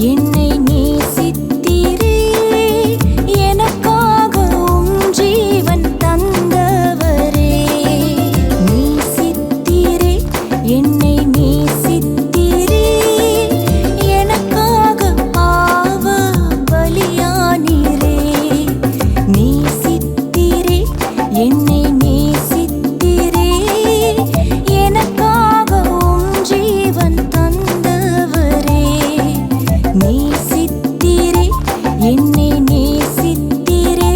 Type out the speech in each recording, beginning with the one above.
என்னை நேசித்தீரே, எனக்காக உம் ஜீவன் தந்தவரே. நேசித்தீரே, என்னை நேசித்தீரே, எனக்காக பாவ பலியானீரே. நேசித்தீரே, என்னை நேசித்தீரே, எனக்காக உம் ஜீவன் தந்தவரே. நேசித்தீரே, என்னை நேசித்தீரே,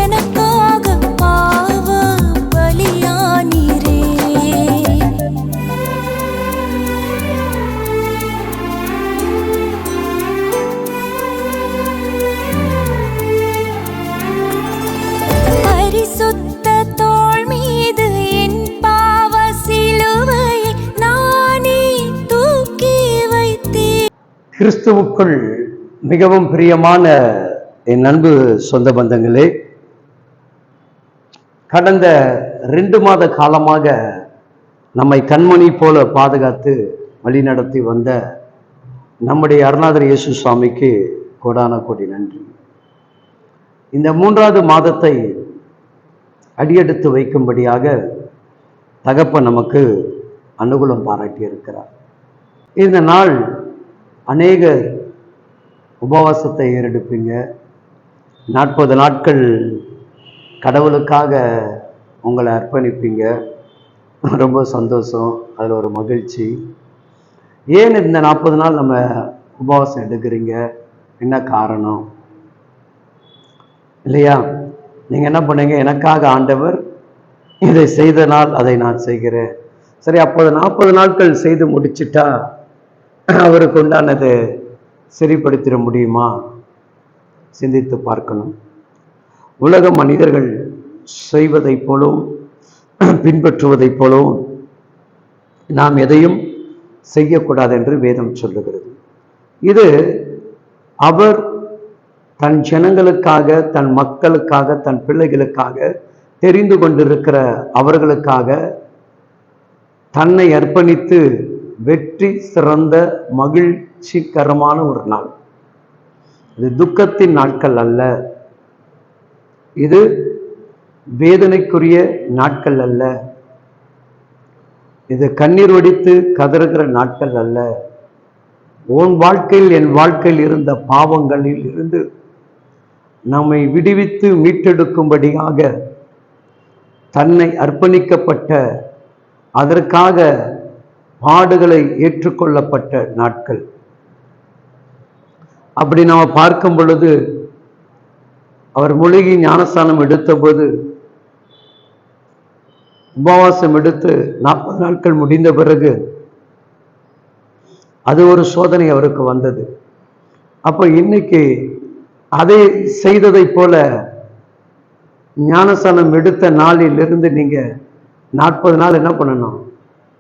எனக்காக பாவ பலியானீரே. பரிசுத்த தோள் மீது என் பாவ சிலுவையை நானே தூக்கி வைத்தேன். கிறிஸ்துவுக்குள் மிகவும் பிரியமான என் அன்பு சொந்த பந்தங்களே, கடந்த 2 மாத காலமாக நம்மை கண்மணி போல பாதுகாத்து வழிநடத்தி வந்த நம்முடைய அருணாதர் இயேசு சுவாமிக்கு கோடான கோடி நன்றி. இந்த 3வது மாதத்தை அடியெடுத்து வைக்கும்படியாக தகப்பன் நமக்கு அனுகூலம் பாராட்டி இருக்கிறார். இந்த நாள் அநேக உபவாசத்தை ஏறெடுப்பீங்க. 40 நாட்கள் கடவுளுக்காக உங்களை அர்ப்பணிப்பீங்க. ரொம்ப சந்தோஷம், அதில் ஒரு மகிழ்ச்சி. ஏன் இந்த 40 நாள் நம்ம உபவாசம் எடுக்கிறீங்க? என்ன காரணம் இல்லையா? நீங்கள் என்ன பண்ணீங்க? எனக்காக ஆண்டவர் இதை செய்த நாள் அதை நான் செய்கிறேன். சரி, அப்போது 40 நாட்கள் செய்து முடிச்சிட்டா அவருக்கு உண்டானது சரிப்படுத்திட முடியுமா? சிந்தித்து பார்க்கணும். உலக மனிதர்கள் செய்வதைப் போலும் பின்பற்றுவதைப் போலும் நாம் எதையும் செய்யக்கூடாது என்று வேதம் சொல்லுகிறது. இது அவர் தன் ஜனங்களுக்காக, தன் மக்களுக்காக, தன் பிள்ளைகளுக்காக தெரிந்து கொண்டிருக்கிற அவர்களுக்காக தன்னை அர்ப்பணித்து வெற்றி சிறந்த மகிழ்ச்சிகரமான ஒரு நாள். இது துக்கத்தின் நாட்கள் அல்ல, இது வேதனைக்குரிய நாட்கள் அல்ல, இது கண்ணீர் வடித்து கதறுகிற நாட்கள் அல்ல. உன் வாழ்க்கையில் என் வாழ்க்கையில் இருந்த பாவங்களில் இருந்து நம்மை விடுவித்து மீட்டெடுக்கும்படியாக தன்னை அர்ப்பணிக்கப்பட்ட, அதற்காக பாடுகளை ஏற்றுக்கொள்ளப்பட்ட நாட்கள். அப்படி நாம் பார்க்கும் பொழுது அவர் மூழ்கி ஞானஸ்தானம் எடுத்தபோது, உபவாசம் எடுத்து 40 நாட்கள் முடிந்த பிறகு அது ஒரு சோதனை அவருக்கு வந்தது. அப்போ இன்னைக்கு அதை செய்ததை போல ஞானஸ்தானம் எடுத்த நாளிலிருந்து நீங்க 40 நாள் என்ன பண்ணணும்?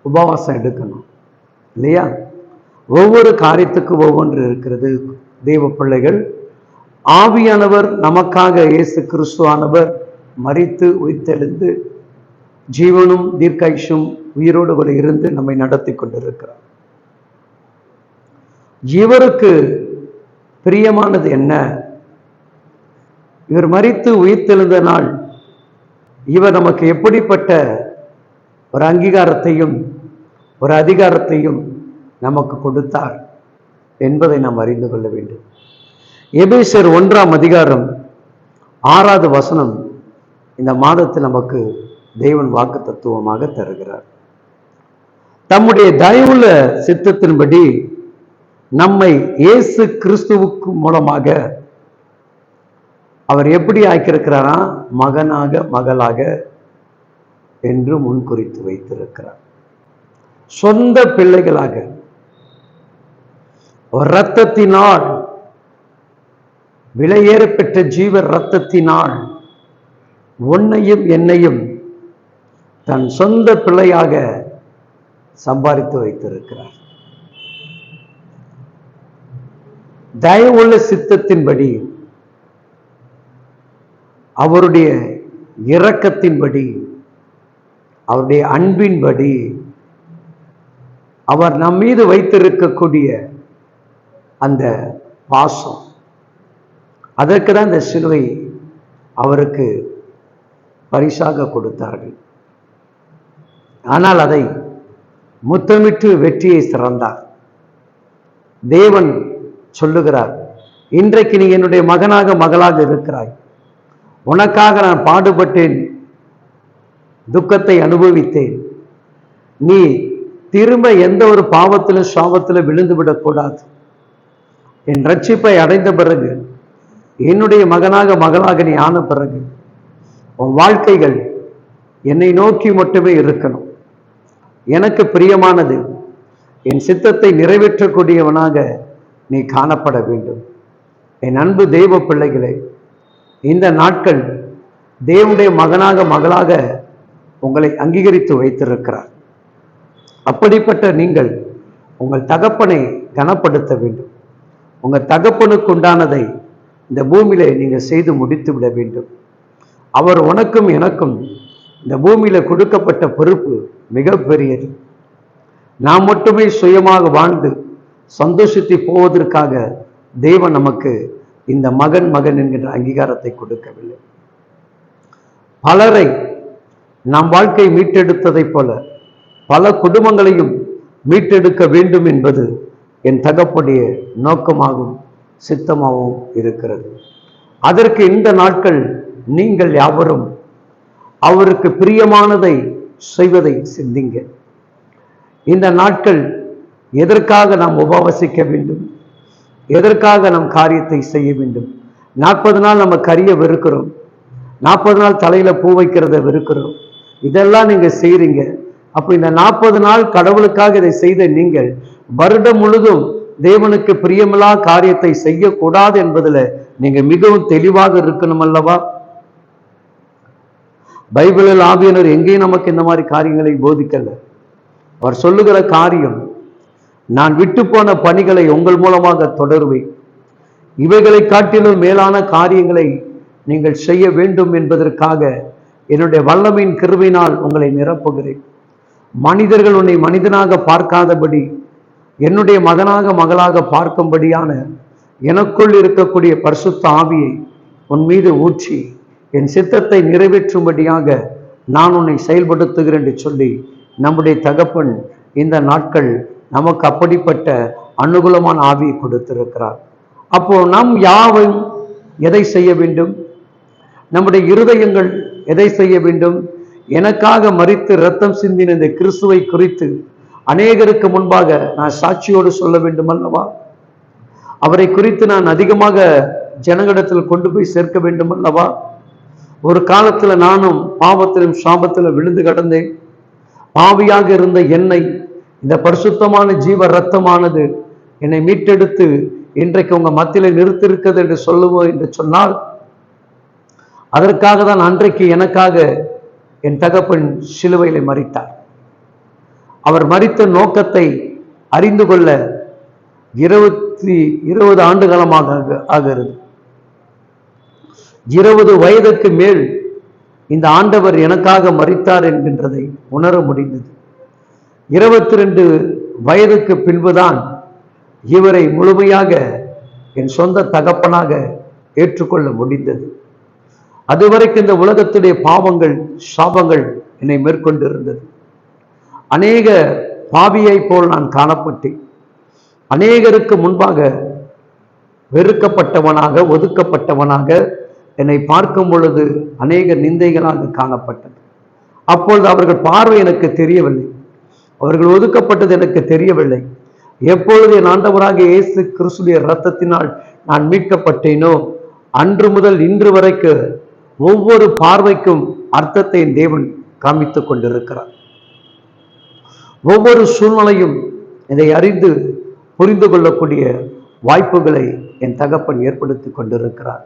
உபவாசம் எடுக்கணும் இல்லையா? ஒவ்வொரு காரியத்துக்கும் ஒவ்வொன்று இருக்கிறது. தெய்வ பிள்ளைகள், ஆவியானவர் நமக்காக இயேசு கிறிஸ்துவானவர் மரித்து உயிர்த்தெழுந்து ஜீவனும் தீர்க்காயுசும் உயிரோடு கூட இருந்து நம்மை நடத்தி கொண்டிருக்கிறார். இவருக்கு பிரியமானது என்ன? இவர் மரித்து உயிர்த்தெழுந்த நாள் இவர் நமக்கு எப்படிப்பட்ட ஒரு அங்கீகாரத்தையும் ஒரு அதிகாரத்தையும் நமக்கு கொடுத்தார் என்பதை நாம் அறிந்து கொள்ள வேண்டும். எபேசியர் 1ஆம் அதிகாரம் 6வது வசனம் இந்த மாதத்தில் நமக்கு தேவன் வாக்கு தத்துவமாக தருகிறார். தம்முடைய தயவுள்ள சித்தத்தின்படி நம்மை இயேசு கிறிஸ்துவுக்கு மூலமாக அவர் எப்படி ஆக்கியிருக்கிறாரா? மகனாக, மகளாக என்று முன்குறித்து வைத்திருக்கிறார். சொந்த பிள்ளைகளாக, இரத்தத்தினால், விலையேற பெற்ற ஜீவ இரத்தத்தினால் உன்னையும் என்னையும் தன் சொந்த பிள்ளையாக சம்பாதித்து வைத்திருக்கிறார். தயவுள்ள சித்தத்தின்படி, அவருடைய இரக்கத்தின்படி, அவருடைய அன்பின்படி, அவர் நம் மீது வைத்திருக்கக்கூடிய அந்த பாசம். அதற்கு தான் இந்த சிலுவை அவருக்கு பரிசாக கொடுத்தார்கள். ஆனால் அதை முத்தமிட்டு வெற்றியை சிறந்தார். தேவன் சொல்லுகிறார், இன்றைக்கு நீ என்னுடைய மகனாக மகளாக இருக்கிறாய், உனக்காக நான் பாடுபட்டேன், துக்கத்தை அனுபவித்தேன், நீ திரும்ப எந்த ஒரு பாவத்திலும் சாபத்திலும் விழுந்து விடக்கூடாது. என் ரட்சிப்பை அடைந்த பிறகு, என்னுடைய மகனாக மகளாக நீ ஆன பிறகு உன் வாழ்க்கைகள் என்னை நோக்கி மட்டுமே இருக்கணும். எனக்கு பிரியமானது, என் சித்தத்தை நிறைவேற்றக்கூடியவனாக நீ காணப்பட வேண்டும். என் அன்பு தெய்வ பிள்ளைகளே, இந்த நாட்கள் தேவனுடைய மகனாக மகளாக உங்களை அங்கீகரித்து வைத்திருக்கிறார். அப்படிப்பட்ட நீங்கள் உங்கள் தகப்பனை கனப்படுத்த வேண்டும். உங்கள் தகப்பனுக்கு உண்டானதை இந்த பூமியில நீங்கள் செய்து முடித்து விட வேண்டும். அவர் உனக்கும் எனக்கும் இந்த பூமியில கொடுக்கப்பட்ட பொறுப்பு மிகப்பெரியது. நாம் மட்டுமே சுயமாக வாழ்ந்து சந்தோஷத்தை போவதற்காக தேவன் நமக்கு இந்த மகன் மகன் என்கின்ற அங்கீகாரத்தை கொடுக்கவில்லை. பலரை நாம் வாழ்க்கை மீட்டெடுத்ததை போல பல குடும்பங்களையும் மீட்டெடுக்க வேண்டும் என்பது என் தகப்பனுடைய நோக்கமாகவும் சித்தமாகவும் இருக்கிறது. அதற்கு இந்த நாட்கள் நீங்கள் யாவரும் அவருக்கு பிரியமானதை செய்வதை சிந்திங்க. இந்த நாட்கள் எதற்காக நாம் உபவாசிக்க வேண்டும், எதற்காக நம் காரியத்தை செய்ய வேண்டும்? 40 நாள் நம்ம கறியை வெறுக்கிறோம், 40 நாள் தலையில பூ வைக்கிறத வெறுக்கிறோம், இதெல்லாம் நீங்க செய்றீங்க. அப்ப இந்த 40 நாள் கடவுளுக்காக இதை செய்த நீங்கள் வருடம் முழுதும் தேவனுக்கு பிரியமில்லா காரியத்தை செய்யக்கூடாது என்பதுல நீங்க மிகவும் தெளிவாக இருக்கணும் அல்லவா? பைபிளில் ஆவியானவர் எங்கேயும் நமக்கு இந்த மாதிரி காரியங்களை போதிக்கல. அவர் சொல்லுகிற காரியம், நான் விட்டு போன பணிகளை உங்கள் மூலமாக தொடருவேன், இவைகளை காட்டிலும் மேலான காரியங்களை நீங்கள் செய்ய வேண்டும் என்பதற்காக என்னுடைய வல்லமையின் கிருபையினால் உங்களை நிரப்புகிறேன். மனிதர்கள் உன்னை மனிதனாக பார்க்காதபடி என்னுடைய மகனாக மகளாக பார்க்கும்படியான எனக்குள் இருக்கக்கூடிய பரிசுத்த ஆவியை உன் மீது ஊற்றி என் சித்தத்தை நிறைவேற்றும்படியாக நான் உன்னை செயல்படுத்துகிறேன் என்று சொல்லி நம்முடைய தகப்பன் இந்த நாட்கள் நமக்கு அப்படிப்பட்ட அனுகூலமான ஆவியை கொடுத்திருக்கிறார். அப்போ நாம் யாவும் எதை செய்ய வேண்டும்? நம்முடைய இருதயங்கள் எதை செய்ய வேண்டும்? எனக்காக மரித்து இரத்தம் சிந்தின இந்த கிறிஸ்துவை குறித்து அநேகருக்கு முன்பாக நான் சாட்சியோடு சொல்ல வேண்டும் அல்லவா? அவரை குறித்து நான் அதிகமாக ஜனங்களிடத்தில் கொண்டு போய் சேர்க்க வேண்டும் அல்லவா? ஒரு காலத்துல நானும் பாவத்திலும் சாபத்திலும் விழுந்து கிடந்தேன். பாவியாக இருந்த என்னை இந்த பரிசுத்தமான ஜீவ ரத்தமானது என்னை மீட்டெடுத்து இன்றைக்கு உங்க மத்தியில நிறுத்திருக்கிறது என்று சொல்லுவோம் என்று சொன்னால், அதற்காக தான் அன்றைக்கு எனக்காக என் தகப்பன் சிலுவையிலே மரித்தார். அவர் மரித்த நோக்கத்தை அறிந்து கொள்ள 20 ஆண்டு காலமாக ஆகிறது. 20 வயதுக்கு மேல் இந்த ஆண்டவர் எனக்காக மரித்தார் என்கின்றதை உணர முடிந்தது. 22 வயதுக்கு பின்புதான் இவரை முழுமையாக என் சொந்த தகப்பனாக ஏற்றுக்கொள்ள முடிந்தது. அதுவரைக்கும் இந்த உலகத்துடைய பாவங்கள் சாபங்கள் என்னை மேற்கொண்டிருந்தது. அநேக பாவியை போல் நான் காணப்பட்டேன். அநேகருக்கு முன்பாக வெறுக்கப்பட்டவனாக ஒதுக்கப்பட்டவனாக என்னை பார்க்கும் பொழுது அநேக நிந்தைகளாக காணப்பட்டது. அப்பொழுது அவர்கள் பார்வை எனக்கு தெரியவில்லை, அவர்கள் ஒதுக்கப்பட்டது எனக்கு தெரியவில்லை. எப்பொழுது என் ஆண்டவராக இயேசு கிறிஸ்துவின் இரத்தத்தினால் நான் மீட்கப்பட்டேனோ அன்று முதல் இன்று வரைக்கும் ஒவ்வொரு பார்வைக்கும் அர்த்தத்தை தேவன் காமித்துக் கொண்டிருக்கிறார். ஒவ்வொரு சூழ்நிலையும் இதை அறிந்து புரிந்து கொள்ளக்கூடிய வாய்ப்புகளை என் தகப்பன் ஏற்படுத்தி கொண்டிருக்கிறார்.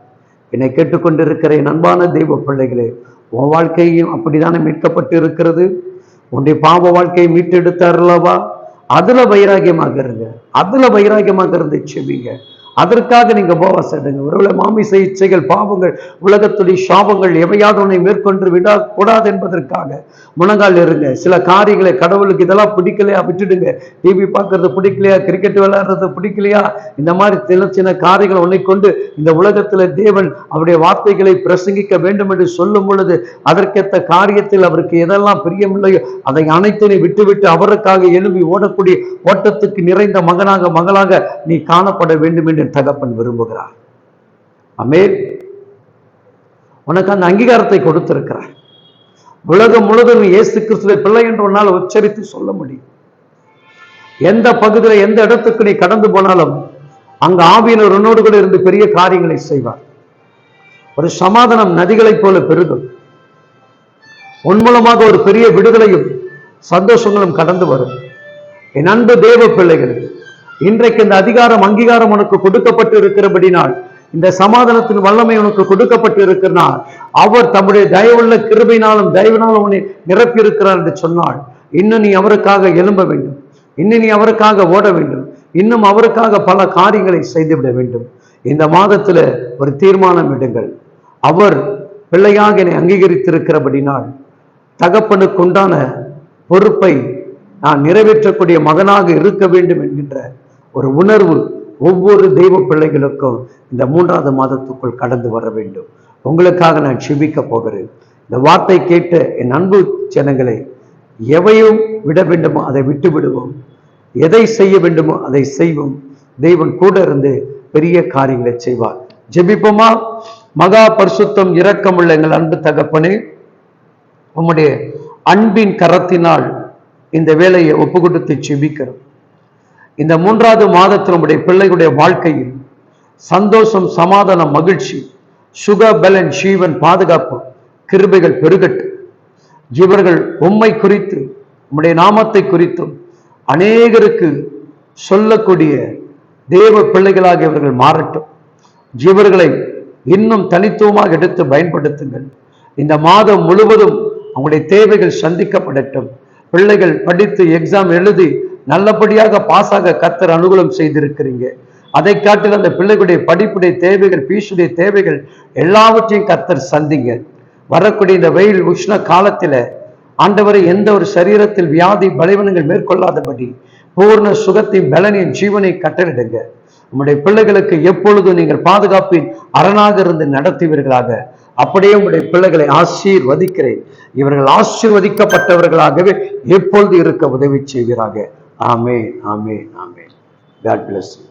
என்னை கேட்டுக்கொண்டிருக்கிற என் அன்பான தெய்வ பிள்ளைகளே, உன் வாழ்க்கையும் அப்படித்தானே மீட்கப்பட்டு இருக்கிறது. உன்னுடைய பாவ வாழ்க்கையை மீட்டெடுத்தார் அல்லவா? அதுல வைராகியமாக இருங்க, அதுல வைராகியமாக இருந்து செவிங்க, அதற்காக நீங்க உபவாசம் எடுங்க. ஒருவேளை மாமிச இச்சைகள், பாவங்கள், உலகத்துடைய சாபங்கள் எவையாவது உன்னை மேற்கொண்டு விடக்கூடாது என்பதற்காக முழங்கால் இருங்க. சில காரியங்களை கடவுளுக்கு இதெல்லாம் பிடிக்கலையா விட்டுடுங்க. டிவி பார்க்கறது பிடிக்கலையா, கிரிக்கெட் விளையாடுறது பிடிக்கலையா, இந்த மாதிரி சின்ன சின்ன காரியங்கள் உன்னை கொண்டு இந்த உலகத்துல தேவன் அவருடைய வார்த்தைகளை பிரசங்கிக்க வேண்டும் என்று சொல்லும் பொழுது அதற்கேற்ற காரியத்தில் அவருக்கு எதெல்லாம் பிரியமில்லையோ அதை அனைத்தினை விட்டுவிட்டு அவருக்காக எழும்பி ஓடக்கூடிய ஓட்டத்துக்கு நிறைந்த மகனாக மகளாக நீ காணப்பட வேண்டும் என்று தகப்பன் விரும்புகிறார். ஆமென். உனக்கு அந்த அங்கீகாரத்தை கொடுத்திருக்கிறார். உலகம் முழுவதும் இயேசு கிறிஸ்துவை பிள்ளை என்று உன்னால் உச்சரித்து சொல்ல முடியும். எந்த பகுதியில் எந்த இடத்துக்கு நீ கடந்து போனாலும் அங்கு ஆவியினர் உன்னோடு கூட இருந்து பெரிய காரியங்களை செய்வார். ஒரு சமாதானம் நதிகளைப் போல பெருகும். உன் மூலமாக ஒரு பெரிய விடுதலையும் சந்தோஷங்களும் கடந்து வரும். என் அன்பு தேவ பிள்ளைகள், இன்றைக்கு இந்த அதிகாரம் அங்கீகாரம் உனக்கு கொடுக்கப்பட்டு இருக்கிறபடினால், இந்த சமாதானத்தின் வல்லமை உனக்கு கொடுக்கப்பட்டு இருக்கிறனால், அவர் தம்முடைய தயவுள்ள கிருபையினாலும் தயவினாலும் உன்னை நிரப்பி இருக்கிறார் என்று சொன்னால், இன்னும் நீ அவருக்காக எழும்ப வேண்டும், இன்னும் நீ அவருக்காக ஓட வேண்டும், இன்னும் அவருக்காக பல காரியங்களை செய்துவிட வேண்டும். இந்த மாதத்துல ஒரு தீர்மானம் எடுங்கள். அவர் பிள்ளையாக என்னை அங்கீகரித்திருக்கிறபடினால் தகப்பனுக்கு உண்டான பொறுப்பை நான் நிறைவேற்றக்கூடிய மகனாக இருக்க வேண்டும் என்கின்ற ஒரு உணர்வு ஒவ்வொரு தெய்வ பிள்ளைகளுக்கும் இந்த 3வது மாதத்துக்குள் கடந்து வர வேண்டும். உங்களுக்காக நான் செபிக்க போகிறேன். இந்த வார்த்தை கேட்ட என் அன்பு ஜனங்களை, எவையும் விட வேண்டுமோ அதை விட்டு விடுவோம், எதை செய்ய வேண்டுமோ அதை செய்வோம். தெய்வன் கூட இருந்து பெரிய காரியங்களை செய்வார். ஜெபிப்போமா? மகா பரிசுத்தம் இரக்கமுள்ள எங்கள் அன்பு தகப்பனே, உம்முடைய அன்பின் கரத்தினால் இந்த வேலையை ஒப்பு கொடுத்து செபிக்கிறோம். இந்த 3வது மாதத்தில் உம்முடைய பிள்ளைகளுடைய வாழ்க்கையில் சந்தோஷம், சமாதானம், மகிழ்ச்சி, சுக பலன், ஜீவன், பாதுகாப்பு, கிருபைகள் பெருகட்டு. இவர்கள் உம்மை குறித்து, உம்முடைய நாமத்தை குறித்தும் அநேகருக்கு சொல்லக்கூடிய தேவ பிள்ளைகளாக இவர்கள் மாறட்டும். இவர்களை இன்னும் தனித்துவமாக எடுத்து பயன்படுத்துங்கள். இந்த மாதம் முழுவதும் அவங்களுடைய தேவைகள் சந்திக்கப்படட்டும். பிள்ளைகள் படித்து எக்ஸாம் எழுதி நல்லபடியாக பாஸாக கர்த்தர் அனுகூலம் செய்திருக்கிறீங்க. அதை காட்டில் அந்த பிள்ளைகளுடைய படிப்புடைய தேவைகள், பீஸுடைய தேவைகள் எல்லாவற்றையும் கர்த்தர் சந்திங்க. வரக்கூடிய இந்த வெயில் உஷ்ண காலத்துல ஆண்டவரை எந்த ஒரு சரீரத்தில் வியாதி பலவீனங்கள் மேற்கொள்ளாதபடி பூர்ண சுகத்தையும் பலனையும் ஜீவனை கட்டளிடுங்க. உங்களுடைய பிள்ளைகளுக்கு எப்பொழுதும் நீங்கள் பாதுகாப்பின் அரணாக இருந்து நடத்துவீர்களாக. அப்படியே உங்களுடைய பிள்ளைகளை ஆசீர்வதிக்கிறேன். இவர்கள் ஆசீர்வதிக்கப்பட்டவர்களாகவே எப்பொழுது இருக்க உதவி செய்வீராக. ஆமென், ஆமென், ஆமென். God bless you.